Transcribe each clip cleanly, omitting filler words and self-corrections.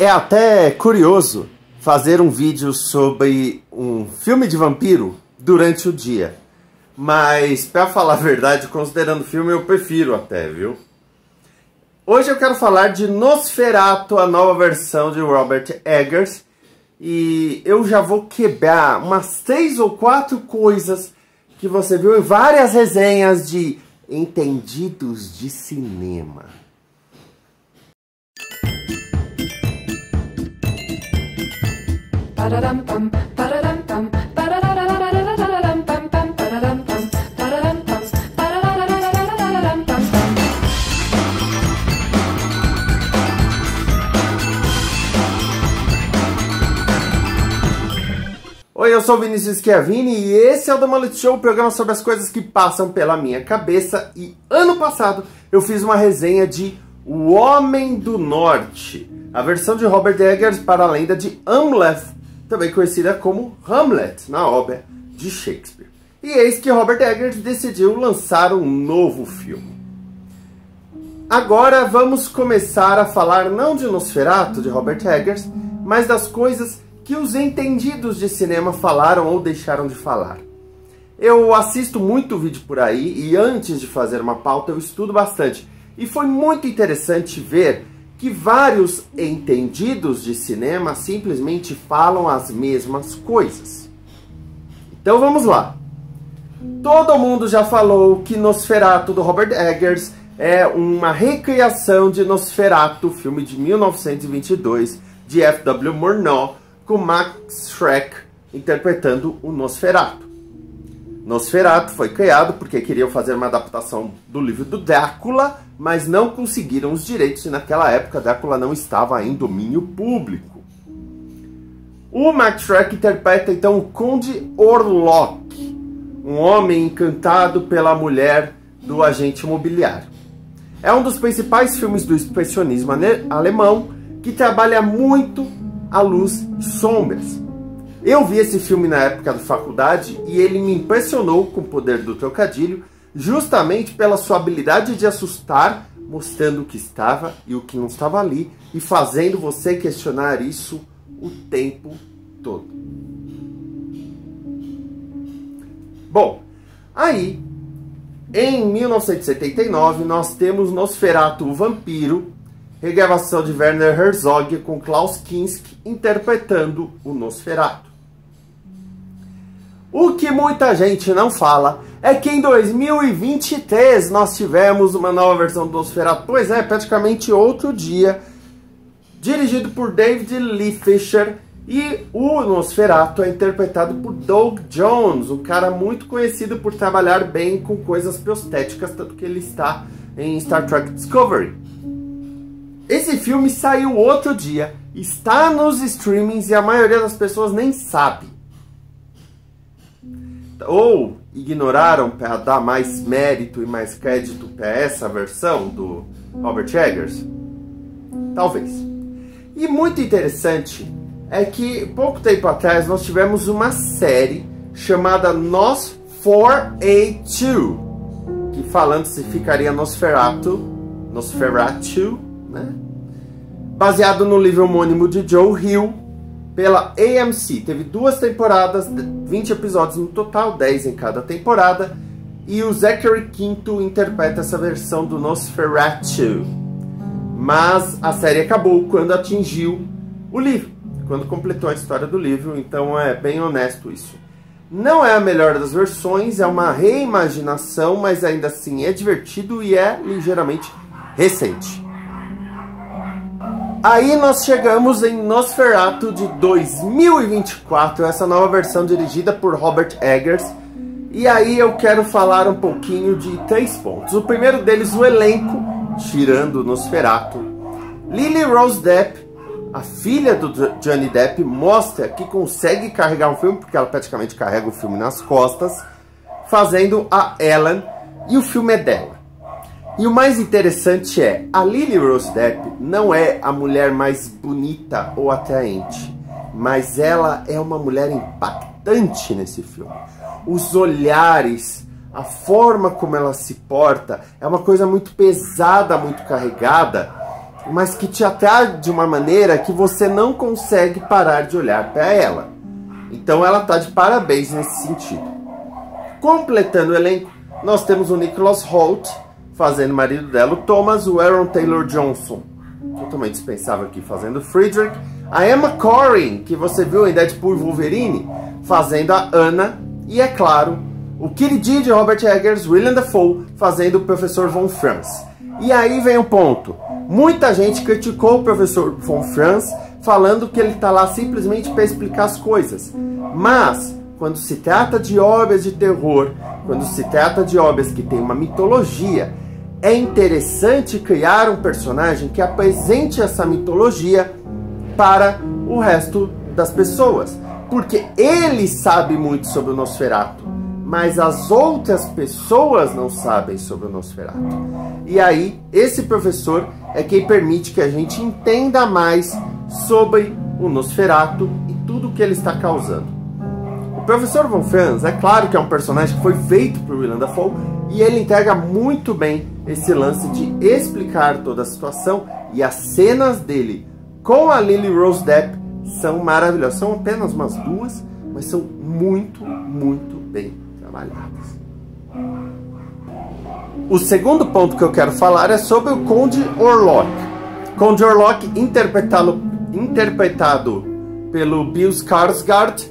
É até curioso fazer um vídeo sobre um filme de vampiro durante o dia. Mas, pra falar a verdade, considerando o filme, eu prefiro até, viu? Hoje eu quero falar de Nosferatu, a nova versão de Robert Eggers. E eu já vou quebrar umas 3 ou 4 coisas que você viu em várias resenhas de entendidos de cinema. Oi, eu sou o Vinícius Schiavini e esse é o The Mullet Show, o programa sobre as coisas que passam pela minha cabeça. E ano passado eu fiz uma resenha de O Homem do Norte, a versão de Robert Eggers para a lenda de Hamlet, também conhecida como Hamlet, na obra de Shakespeare. E eis que Robert Eggers decidiu lançar um novo filme. Agora vamos começar a falar não de Nosferatu, de Robert Eggers, mas das coisas que os entendidos de cinema falaram ou deixaram de falar. Eu assisto muito vídeo por aí e antes de fazer uma pauta eu estudo bastante. E foi muito interessante ver que vários entendidos de cinema simplesmente falam as mesmas coisas. Então vamos lá. Todo mundo já falou que Nosferatu do Robert Eggers é uma recriação de Nosferatu, filme de 1922 de F.W. Murnau, com Max Schreck interpretando o Nosferatu. Nosferatu foi criado porque queriam fazer uma adaptação do livro do Drácula, mas não conseguiram os direitos e naquela época Drácula não estava em domínio público. O Max Schreck interpreta então o Conde Orlok, um homem encantado pela mulher do agente imobiliário. É um dos principais filmes do expressionismo alemão que trabalha muito a luz e sombras. Eu vi esse filme na época da faculdade e ele me impressionou com o poder do trocadilho, justamente pela sua habilidade de assustar, mostrando o que estava e o que não estava ali e fazendo você questionar isso o tempo todo. Bom, aí em 1979 nós temos Nosferatu, o Vampiro, regravação de Werner Herzog com Klaus Kinski interpretando o Nosferatu. O que muita gente não fala é que em 2023 nós tivemos uma nova versão do Nosferatu, pois é, praticamente outro dia, dirigido por David Lee Fisher, e o Nosferatu é interpretado por Doug Jones, um cara muito conhecido por trabalhar bem com coisas prostéticas, tanto que ele está em Star Trek Discovery. Esse filme saiu outro dia, está nos streamings e a maioria das pessoas nem sabe. Ou ignoraram para dar mais mérito e mais crédito para essa versão do Robert Eggers? Talvez. E muito interessante é que pouco tempo atrás nós tivemos uma série chamada Nos4A2, que falando se ficaria Nosferatu, né? Baseado no livro homônimo de Joe Hill, pela AMC. Teve 2 temporadas, 20 episódios no total, 10 em cada temporada, e o Zachary Quinto interpreta essa versão do Nosferatu. Mas a série acabou quando atingiu o livro, quando completou a história do livro, então é bem honesto isso. Não é a melhor das versões, é uma reimaginação, mas ainda assim é divertido e é ligeiramente recente. Aí nós chegamos em Nosferatu de 2024, essa nova versão dirigida por Robert Eggers. E aí eu quero falar um pouquinho de 3 pontos. O primeiro deles, o elenco, tirando Nosferatu. Lily Rose Depp, a filha do Johnny Depp, mostra que consegue carregar um filme, porque ela praticamente carrega o filme nas costas, fazendo a Ellen, e o filme é dela. E o mais interessante é, a Lily Rose Depp não é a mulher mais bonita ou atraente, mas ela é uma mulher impactante nesse filme. Os olhares, a forma como ela se porta, é uma coisa muito pesada, muito carregada. mas que te atrai de uma maneira que você não consegue parar de olhar para ela. Então ela tá de parabéns nesse sentido. Completando o elenco, nós temos o Nicholas Hoult, fazendo o marido dela, o Thomas, o Aaron Taylor-Johnson, totalmente dispensável aqui, fazendo o Friedrich, a Emma Corrin, que você viu em Deadpool e Wolverine, fazendo a Anna, e é claro, o queridinho de Robert Eggers, Willem Dafoe, fazendo o Professor Von Franz. E aí vem o ponto. Muita gente criticou o Professor Von Franz, falando que ele está lá simplesmente para explicar as coisas. Mas, quando se trata de obras de terror, quando se trata de obras que têm uma mitologia, é interessante criar um personagem que apresente essa mitologia para o resto das pessoas. Porque ele sabe muito sobre o Nosferatu, mas as outras pessoas não sabem sobre o Nosferatu. E aí, esse professor é quem permite que a gente entenda mais sobre o Nosferatu e tudo o que ele está causando. O Professor Von Franz, é claro que é um personagem que foi feito por Willem Dafoe, e ele entrega muito bem esse lance de explicar toda a situação, e as cenas dele com a Lily Rose Depp são maravilhosas. São apenas umas duas, mas são muito, muito bem trabalhadas. O segundo ponto que eu quero falar é sobre o Conde Orlok. Conde Orlok, interpretado pelo Bill Skarsgård,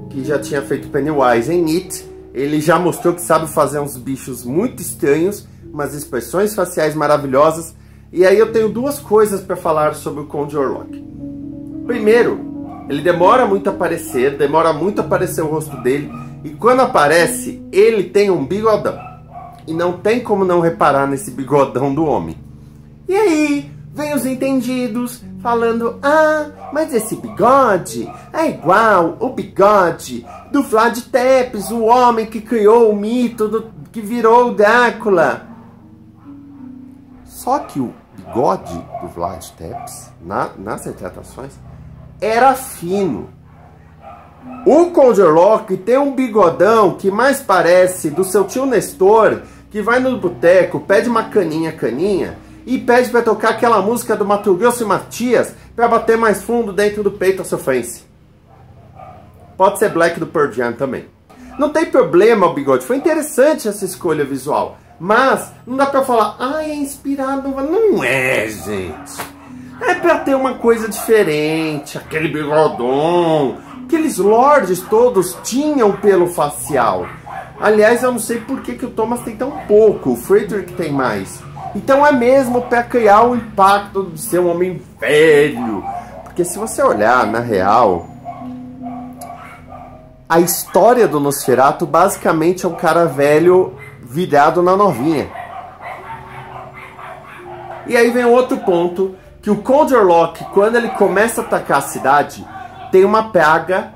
que já tinha feito Pennywise em It. Ele já mostrou que sabe fazer uns bichos muito estranhos, umas expressões faciais maravilhosas. E aí eu tenho duas coisas para falar sobre o Conde Orlok. Primeiro, ele demora muito a aparecer o rosto dele, e quando aparece, ele tem um bigodão. E não tem como não reparar nesse bigodão do homem. E aí, vem os entendidos falando: ah, mas esse bigode é igual o bigode do Vlad Tepes, o homem que criou o mito que virou o Drácula. Só que o bigode do Vlad Tepes, nas retratações, era fino. O Conde Orlok tem um bigodão que mais parece do seu tio Nestor, que vai no boteco, pede uma caninha, e pede pra tocar aquela música do Mato Grosso e Matias pra bater mais fundo dentro do peito a sofrência. Pode ser Black do Pearl Jam também. Não tem problema o bigode, foi interessante essa escolha visual, mas não dá pra falar: ah, é inspirado. Não é, gente. É pra ter uma coisa diferente, aquele bigodão. Aqueles lords todos tinham pelo facial. Aliás, eu não sei por que o Thomas tem tão pouco, o Friedrich tem mais. Então é mesmo para criar o impacto de ser um homem velho. Porque se você olhar, na real, a história do Nosferatu basicamente é um cara velho virado na novinha. E aí vem outro ponto, que o Conde Orlok, quando ele começa a atacar a cidade, tem uma praga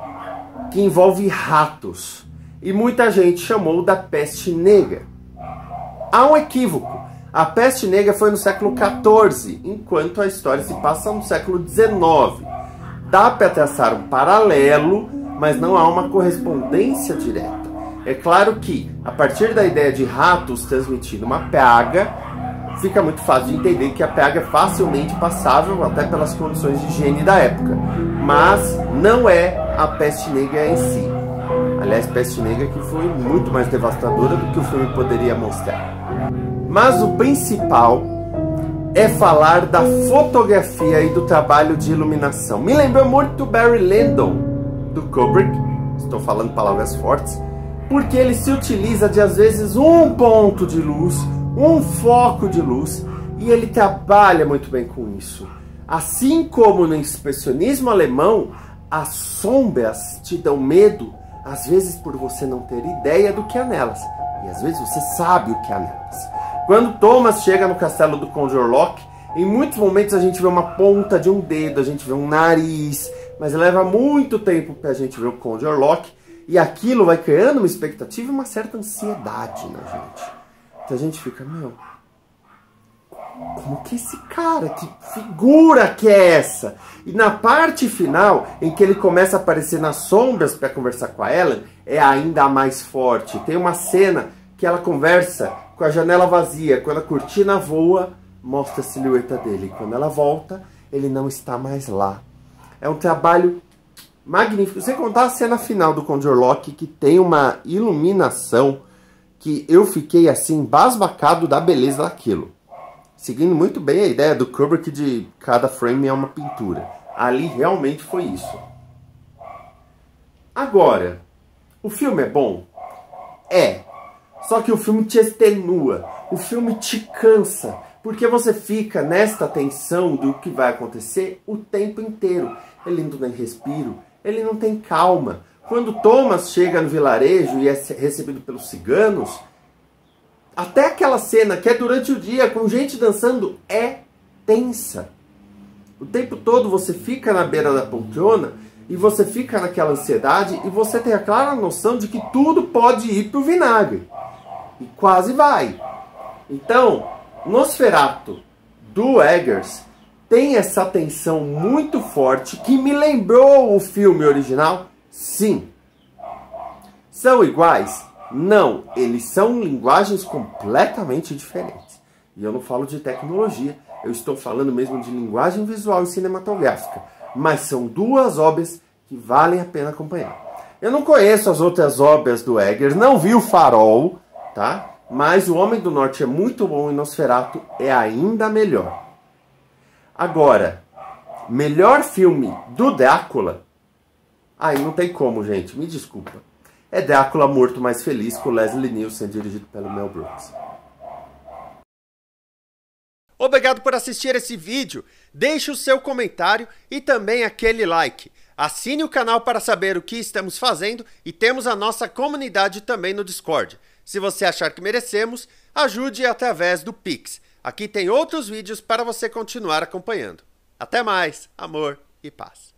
que envolve ratos. E muita gente chamou da peste negra. Há um equívoco. A peste negra foi no século XIV, enquanto a história se passa no século XIX. Dá para traçar um paralelo, mas não há uma correspondência direta. É claro que, a partir da ideia de ratos transmitindo uma praga, fica muito fácil de entender que a praga é facilmente passável, até pelas condições de higiene da época. Mas não é a peste negra em si. Aliás, peste negra que foi muito mais devastadora do que o filme poderia mostrar. Mas o principal é falar da fotografia e do trabalho de iluminação. Me lembrou muito do Barry Lyndon, do Kubrick, estou falando palavras fortes, porque ele se utiliza de, às vezes, um ponto de luz, um foco de luz, e ele trabalha muito bem com isso. Assim como no expressionismo alemão, as sombras te dão medo, às vezes por você não ter ideia do que há nelas, e às vezes você sabe o que há nelas. Quando Thomas chega no castelo do Conde Orlok, em muitos momentos a gente vê uma ponta de um dedo, a gente vê um nariz, mas leva muito tempo para a gente ver o Conde Orlok, e aquilo vai criando uma expectativa e uma certa ansiedade na gente. Então a gente fica: meu, como que esse cara, que figura que é essa? E na parte final, em que ele começa a aparecer nas sombras para conversar com a Ellen, é ainda mais forte. Tem uma cena que ela conversa com a janela vazia, quando a cortina voa, mostra a silhueta dele. E quando ela volta, ele não está mais lá. É um trabalho magnífico. Sem contar a cena final do Conjure Lock, que tem uma iluminação que eu fiquei assim, embasbacado da beleza daquilo. Seguindo muito bem a ideia do Kubrick de cada frame é uma pintura. Ali realmente foi isso. Agora, o filme é bom? É. Só que o filme te extenua. O filme te cansa. Porque você fica nesta tensão do que vai acontecer o tempo inteiro. Ele não tem respiro. Ele não tem calma. Quando Thomas chega no vilarejo e é recebido pelos ciganos, até aquela cena que é durante o dia com gente dançando é tensa. O tempo todo você fica na beira da poltrona e você fica naquela ansiedade e você tem a clara noção de que tudo pode ir pro vinagre. E quase vai. Então, Nosferatu, do Eggers, tem essa tensão muito forte que me lembrou o filme original? Sim. São iguais? Não. Eles são linguagens completamente diferentes. E eu não falo de tecnologia, eu estou falando mesmo de linguagem visual e cinematográfica. Mas são duas obras que valem a pena acompanhar. Eu não conheço as outras obras do Eggers, não vi o Farol, tá? Mas O Homem do Norte é muito bom e Nosferatu é ainda melhor. Agora, melhor filme do Drácula? Aí não tem como, gente, me desculpa. É Drácula Morto Mais Feliz, com Leslie Nielsen, dirigido pelo Mel Brooks. Obrigado por assistir esse vídeo. Deixe o seu comentário e também aquele like. Assine o canal para saber o que estamos fazendo e temos a nossa comunidade também no Discord. Se você achar que merecemos, ajude através do Pix. Aqui tem outros vídeos para você continuar acompanhando. Até mais, amor e paz.